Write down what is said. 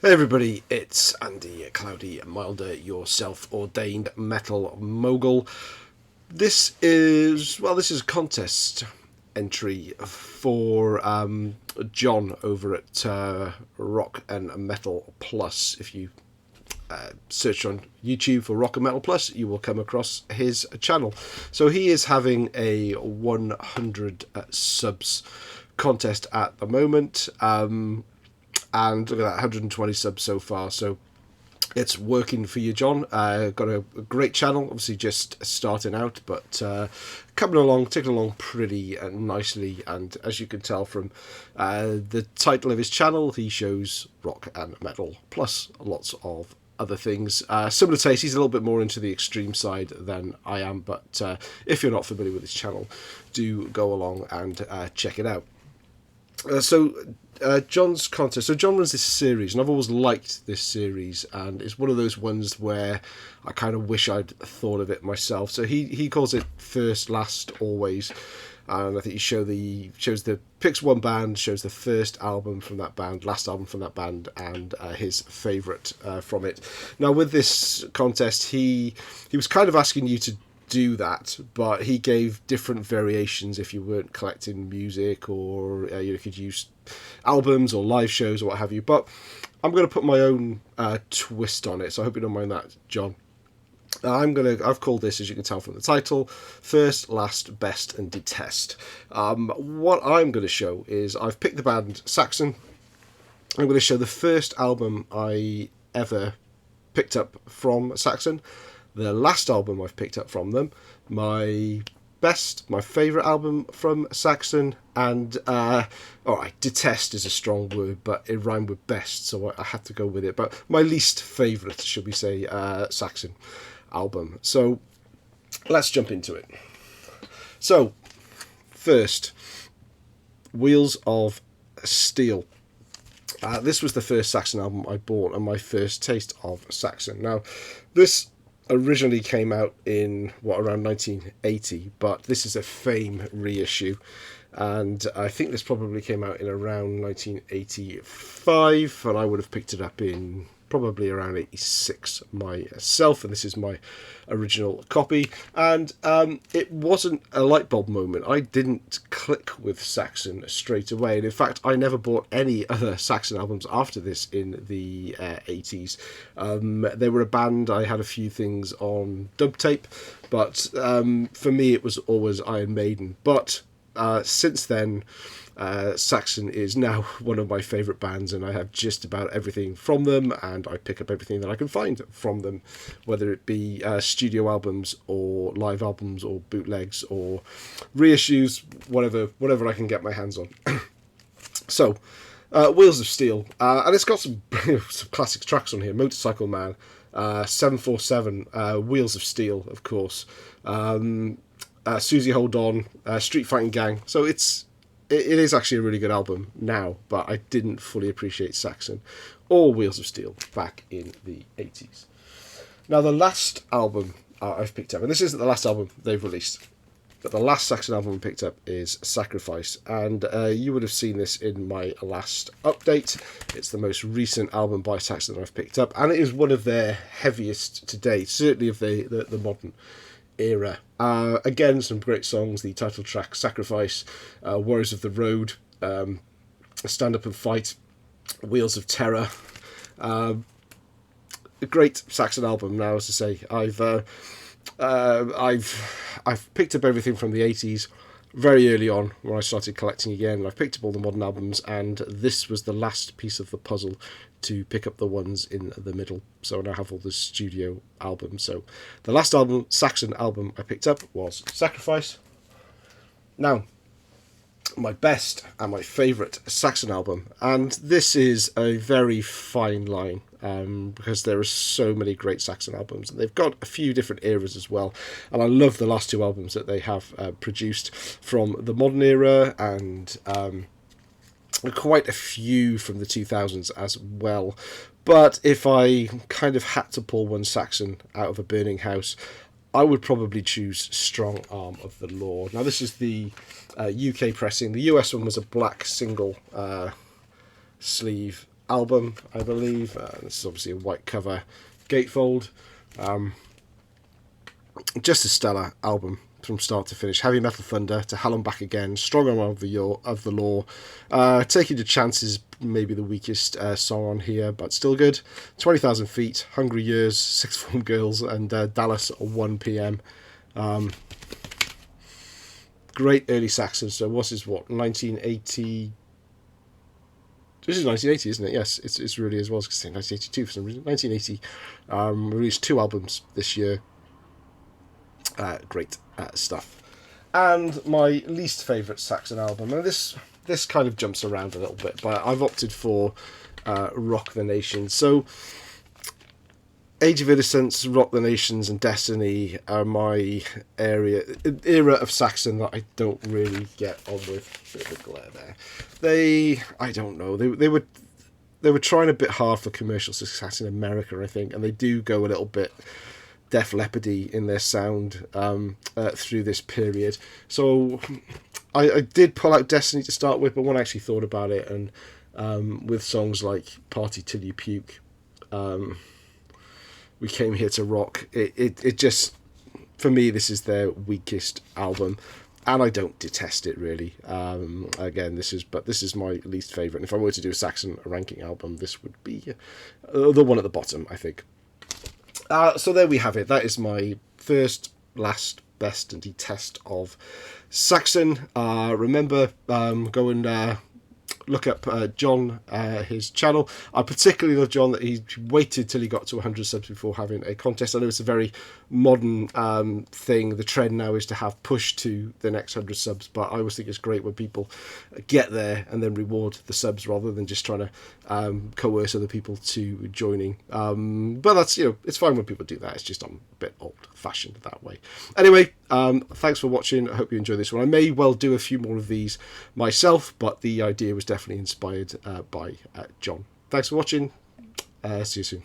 Hey everybody, it's Andy Cloudy Milder, your self-ordained metal mogul. This is a contest entry for John over at Rock and Metal Plus. If you search on YouTube for Rock and Metal Plus, you will come across his channel. So he is having a 100 subs contest at the moment. And look at that, 120 subs so far. So it's working for you, John. Got a great channel, obviously just starting out, but ticking along pretty nicely. And as you can tell from the title of his channel, he shows rock and metal plus lots of other things. Similar taste. He's a little bit more into the extreme side than I am, but if you're not familiar with his channel, do go along and check it out. John's contest. So John runs this series, and I've always liked this series, and it's one of those ones where I kind of wish I'd thought of it myself. So he calls it first, last, always, and I think he shows the picks one band, shows the first album from that band, last album from that band, and his favourite from it. Now with this contest, he was kind of asking you to do that, but he gave different variations if you weren't collecting music, or you could use albums or live shows or what have you. But I'm going to put my own twist on it, so I hope you don't mind that, John. I've called this, as you can tell from the title, First, Last, Best and Detest. What I'm going to show is I've picked the band Saxon. I'm going to show the first album I ever picked up from Saxon, the last album I've picked up from them, my favourite album from Saxon, and detest is a strong word, but it rhymed with best, so I had to go with it. But my least favourite, should we say, Saxon album. So let's jump into it. So first, Wheels of Steel. This was the first Saxon album I bought and my first taste of Saxon. Now, this originally came out in around 1980, but this is a Fame reissue, and I think this probably came out in around 1985, and I would have picked it up in probably around 86 myself, and this is my original copy. And it wasn't a light bulb moment. I didn't click with Saxon straight away, and in fact I never bought any other Saxon albums after this in the 80s. They were a band I had a few things on dub tape, but for me it was always Iron Maiden. But since then, Saxon is now one of my favourite bands, and I have just about everything from them, and I pick up everything that I can find from them, whether it be studio albums or live albums or bootlegs or reissues, whatever I can get my hands on. So, Wheels of Steel, and it's got some classic tracks on here. Motorcycle Man, 747, Wheels of Steel, of course, Susie Hold On, Street Fighting Gang. So it is actually a really good album now, but I didn't fully appreciate Saxon or Wheels of Steel back in the 80s. Now, the last album I've picked up, and this isn't the last album they've released, but the last Saxon album I picked up is Sacrifice, and you would have seen this in my last update. It's the most recent album by Saxon that I've picked up, and it is one of their heaviest to date, certainly of the modern era. Again, some great songs. The title track, Sacrifice, Warriors of the Road, Stand Up and Fight, Wheels of Terror. A great Saxon album. Now, as I say, I've picked up everything from the 80s very early on when I started collecting again. I've picked up all the modern albums, and this was the last piece of the puzzle to pick up the ones in the middle. So I now have all the studio albums. So the last Saxon album I picked up was Sacrifice. Now, my best and my favourite Saxon album, and this is a very fine line, because there are so many great Saxon albums, and they've got a few different eras as well, and I love the last two albums that they have produced from the modern era, and quite a few from the 2000s as well. But if I kind of had to pull one Saxon out of a burning house, I would probably choose Strong Arm of the Law. Now, this is the UK pressing. The US one was a black single sleeve album, I believe. This is obviously a white cover gatefold. Just a stellar album from start to finish. Heavy Metal Thunder to Hell and Back Again, Strong Arm of the Law, Taking Your Chances, maybe the weakest song on here, but still good. 20,000 Feet, Hungry Years, Sixth Form Girls, and Dallas at 1 p.m. Great early Saxon. So what's his, 1980? This is 1980, isn't it? Yes, it's really as well. I was going to say 1982 for some reason. 1980. Released 2 albums this year. Great stuff. And my least favourite Saxon album, and this kind of jumps around a little bit, but I've opted for Rock the Nations. So Age of Innocence, Rock the Nations, and Destiny are my era of Saxon that I don't really get on with. Bit of a glare there. I don't know. They were trying a bit hard for commercial success in America, I think, and they do go a little bit Def Leppard-y in their sound through this period. So I did pull out Destiny to start with, but when I actually thought about it, and with songs like Party Till You Puke, We Came Here to Rock, it just, for me, this is their weakest album, and I don't detest it really. Again, this is my least favourite, and if I were to do a Saxon ranking album, this would be the one at the bottom, I think. So there we have it. That is my first, last, best, and detest of Saxon. Remember, go and look up John, his channel. I particularly love John that he waited till he got to 100 subs before having a contest. I know it's a very modern thing. The trend now is to have push to the next 100 subs, but I always think it's great when people get there and then reward the subs rather than just trying to coerce other people to joining. But that's, it's fine when people do that. It's just I'm a bit old-fashioned that way. Anyway, thanks for watching. I hope you enjoy this one. I may well do a few more of these myself, but the idea was definitely inspired by John. Thanks for watching. See you soon.